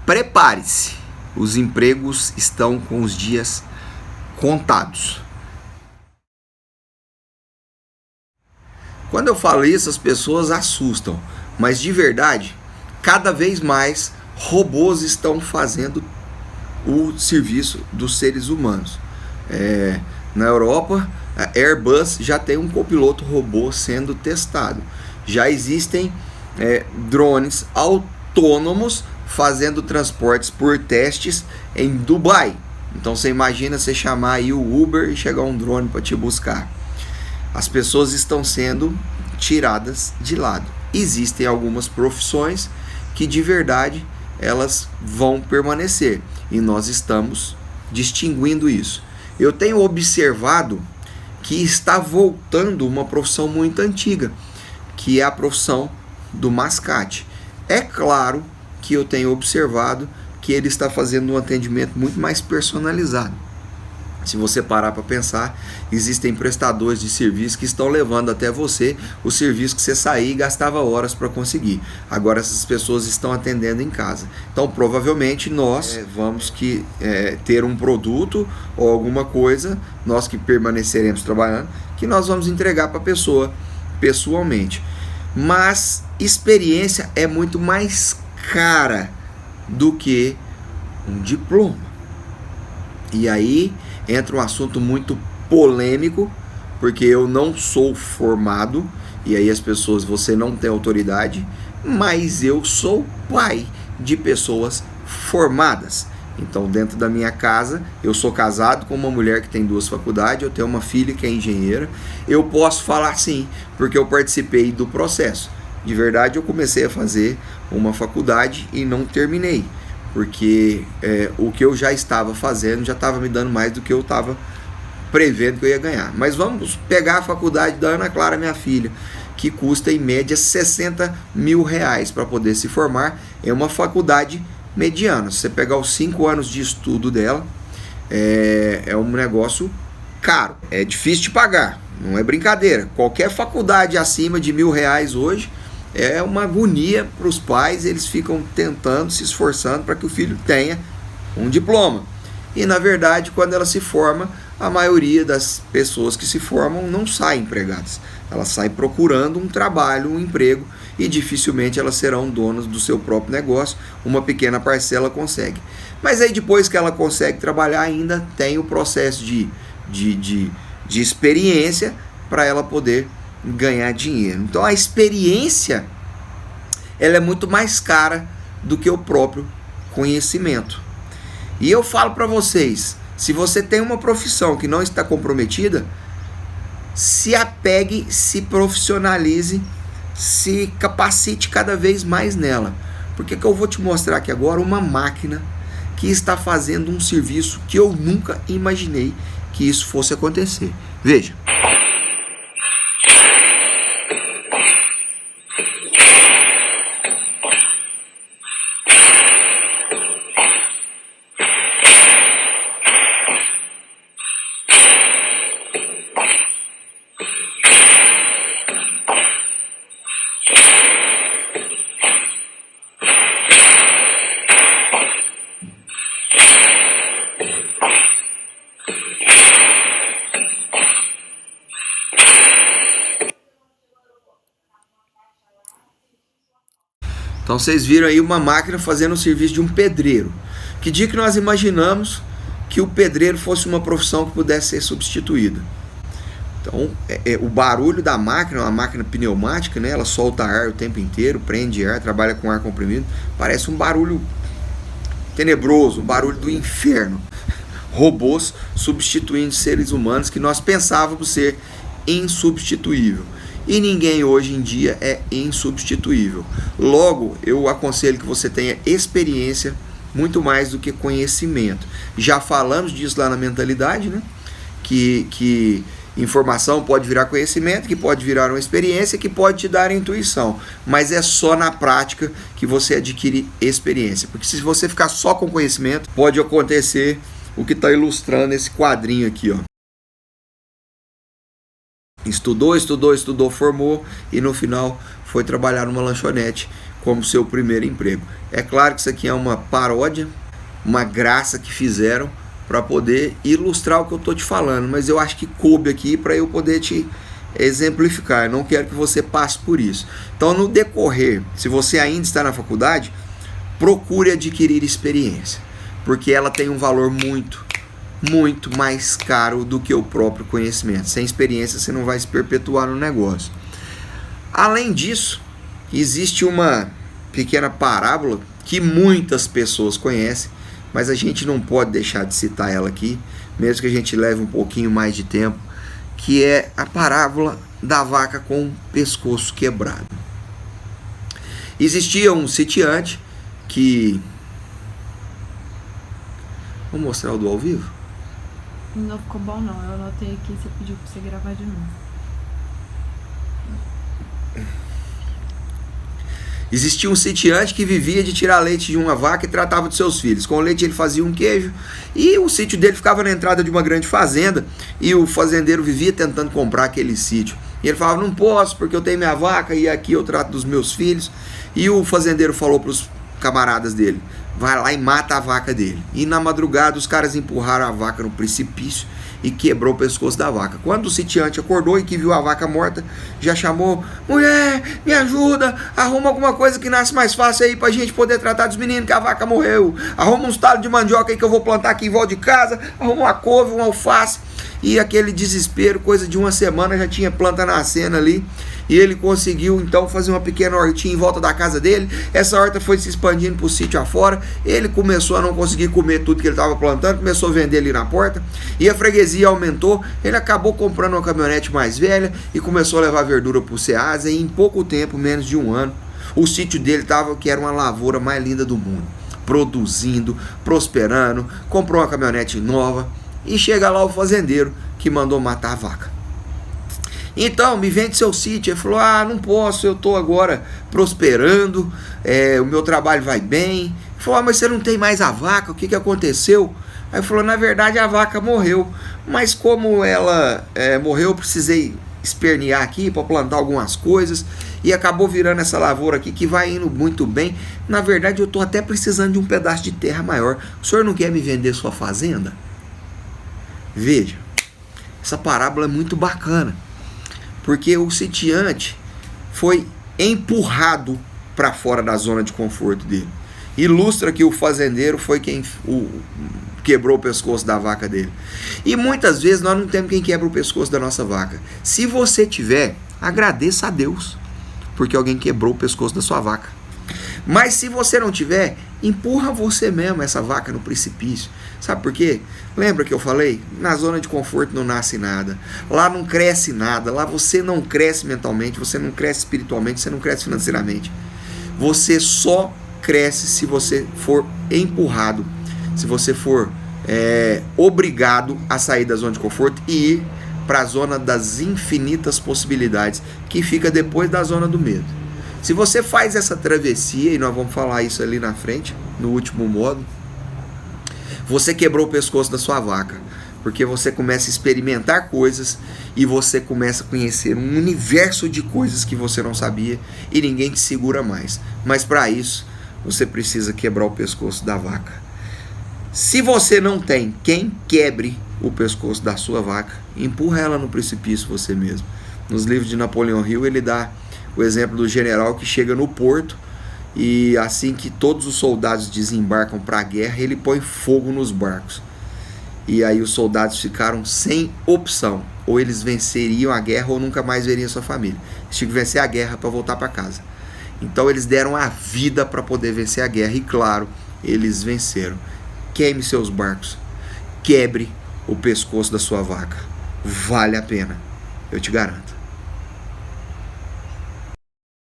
Prepare-se, os empregos estão com os dias contados. Quando eu falo isso, as pessoas assustam, mas de verdade, cada vez mais robôs estão fazendo o serviço dos seres humanos. Na Europa, a Airbus já tem um copiloto robô sendo testado. Já existem drones autônomos fazendo transportes por testes em Dubai. Então você imagina você chamar aí o Uber e chegar um drone para te buscar. As pessoas estão sendo tiradas de lado. Existem algumas profissões que de verdade elas vão permanecer e nós estamos distinguindo isso. Eu tenho observado que está voltando uma profissão muito antiga, que é a profissão do mascate. É claro que eu tenho observado que ele está fazendo um atendimento muito mais personalizado. Se você parar para pensar, existem prestadores de serviço que estão levando até você o serviço que você saía e gastava horas para conseguir. Agora essas pessoas estão atendendo em casa. Então provavelmente nós vamos ter um produto ou alguma coisa, nós que permaneceremos trabalhando, que nós vamos entregar para a pessoa pessoalmente. Mas experiência é muito mais cara do que um diploma. E aí entra um assunto muito polêmico, porque eu não sou formado, e aí as pessoas, você não tem autoridade, mas eu sou pai de pessoas formadas. Então dentro da minha casa, eu sou casado com uma mulher que tem 2 faculdades, eu tenho uma filha que é engenheira, eu posso falar sim, porque eu participei do processo. De verdade eu comecei a fazer uma faculdade e não terminei, porque o que eu já estava fazendo já estava me dando mais do que eu estava prevendo que eu ia ganhar. Mas vamos pegar a faculdade da Ana Clara, minha filha, que custa em média R$60 mil para poder se formar. É uma faculdade mediana. Se você pegar os 5 anos de estudo dela, é um negócio caro. É difícil de pagar, não é brincadeira. Qualquer faculdade acima de R$1.000 hoje é uma agonia para os pais, eles ficam tentando, se esforçando para que o filho tenha um diploma. E na verdade, quando ela se forma, a maioria das pessoas que se formam não saem empregadas. Elas saem procurando um trabalho, um emprego, e dificilmente elas serão donas do seu próprio negócio. Uma pequena parcela consegue. Mas aí depois que ela consegue trabalhar, ainda tem o processo de experiência para ela poder ganhar dinheiro. Então a experiência ela é muito mais cara do que o próprio conhecimento. E eu falo para vocês, se você tem uma profissão que não está comprometida, se apegue, se profissionalize, se capacite cada vez mais nela. Porque que eu vou te mostrar aqui agora uma máquina que está fazendo um serviço que eu nunca imaginei que isso fosse acontecer. Veja. Então vocês viram aí uma máquina fazendo o serviço de um pedreiro. Que dia que nós imaginamos que o pedreiro fosse uma profissão que pudesse ser substituída? Então o barulho da máquina, uma máquina pneumática, né? Ela solta ar o tempo inteiro, prende ar, trabalha com ar comprimido. Parece um barulho tenebroso, um barulho do inferno. Robôs substituindo seres humanos que nós pensávamos ser insubstituível. E ninguém hoje em dia é insubstituível. Logo, eu aconselho que você tenha experiência muito mais do que conhecimento. Já falamos disso lá na mentalidade, né? Que informação pode virar conhecimento, que pode virar uma experiência, que pode te dar intuição. Mas é só na prática que você adquire experiência. Porque se você ficar só com conhecimento, pode acontecer o que está ilustrando esse quadrinho aqui, ó. Estudou, formou e no final foi trabalhar numa lanchonete como seu primeiro emprego. É claro que isso aqui é uma paródia, uma graça que fizeram para poder ilustrar o que eu estou te falando, mas eu acho que coube aqui para eu poder te exemplificar. Eu não quero que você passe por isso. Então, no decorrer, se você ainda está na faculdade, procure adquirir experiência, porque ela tem um valor muito mais caro do que o próprio conhecimento. Sem experiência você não vai se perpetuar no negócio. Além disso, existe uma pequena parábola que muitas pessoas conhecem, mas a gente não pode deixar de citar ela aqui, mesmo que a gente leve um pouquinho mais de tempo, que é a parábola da vaca com o pescoço quebrado. Existia um sitiante que... Vou mostrar o do ao vivo? Não ficou bom não, eu anotei aqui, você pediu pra você gravar de novo. Existia um sitiante que vivia de tirar leite de uma vaca e tratava de seus filhos. Com o leite ele fazia um queijo e o sítio dele ficava na entrada de uma grande fazenda e o fazendeiro vivia tentando comprar aquele sítio. E ele falava, não posso porque eu tenho minha vaca e aqui eu trato dos meus filhos. E o fazendeiro falou para os camaradas dele, vai lá e mata a vaca dele. E na madrugada os caras empurraram a vaca no precipício e quebrou o pescoço da vaca. Quando o sitiante acordou e que viu a vaca morta, já chamou, mulher, me ajuda, arruma alguma coisa que nasce mais fácil aí pra gente poder tratar dos meninos que a vaca morreu. Arruma uns talos de mandioca aí que eu vou plantar aqui em volta de casa, arruma uma couve, um alface. E aquele desespero, coisa de uma semana, já tinha planta nascendo ali. E ele conseguiu então fazer uma pequena hortinha em volta da casa dele. Essa horta foi se expandindo para o sítio afora. Ele começou a não conseguir comer tudo que ele estava plantando, começou a vender ali na porta. E a freguesia aumentou. Ele acabou comprando uma caminhonete mais velha e começou a levar verdura para o Ceasa. E em pouco tempo, menos de um ano, o sítio dele estava que era uma lavoura mais linda do mundo, produzindo, prosperando. Comprou uma caminhonete nova. E chega lá o fazendeiro que mandou matar a vaca. Então, me vende seu sítio. Ele falou, não posso, eu estou agora prosperando, o meu trabalho vai bem. Ele falou, mas você não tem mais a vaca, o que aconteceu? Aí ele falou, na verdade a vaca morreu, mas como ela morreu, eu precisei espernear aqui para plantar algumas coisas, e acabou virando essa lavoura aqui que vai indo muito bem. Na verdade eu estou até precisando de um pedaço de terra maior. O senhor não quer me vender sua fazenda? Veja, essa parábola é muito bacana, porque o sitiante foi empurrado para fora da zona de conforto dele. Ilustra que o fazendeiro foi quem quebrou o pescoço da vaca dele. E muitas vezes nós não temos quem quebra o pescoço da nossa vaca. Se você tiver, agradeça a Deus, porque alguém quebrou o pescoço da sua vaca. Mas se você não tiver, empurra você mesmo essa vaca no precipício. Sabe por quê? Lembra que eu falei? Na zona de conforto não nasce nada. Lá não cresce nada. Lá você não cresce mentalmente, você não cresce espiritualmente, você não cresce financeiramente. Você só cresce se você for empurrado, se você for obrigado a sair da zona de conforto e ir para a zona das infinitas possibilidades, que fica depois da zona do medo. Se você faz essa travessia, e nós vamos falar isso ali na frente, no último módulo, você quebrou o pescoço da sua vaca, porque você começa a experimentar coisas e você começa a conhecer um universo de coisas que você não sabia e ninguém te segura mais. Mas para isso, você precisa quebrar o pescoço da vaca. Se você não tem quem quebre o pescoço da sua vaca, empurra ela no precipício você mesmo. Nos livros de Napoleão Hill, ele dá o exemplo do general que chega no porto e assim que todos os soldados desembarcam para a guerra, ele põe fogo nos barcos. E aí os soldados ficaram sem opção. Ou eles venceriam a guerra ou nunca mais veriam sua família. Eles tinham que vencer a guerra para voltar para casa. Então eles deram a vida para poder vencer a guerra. E claro, eles venceram. Queime seus barcos. Quebre o pescoço da sua vaca. Vale a pena. Eu te garanto.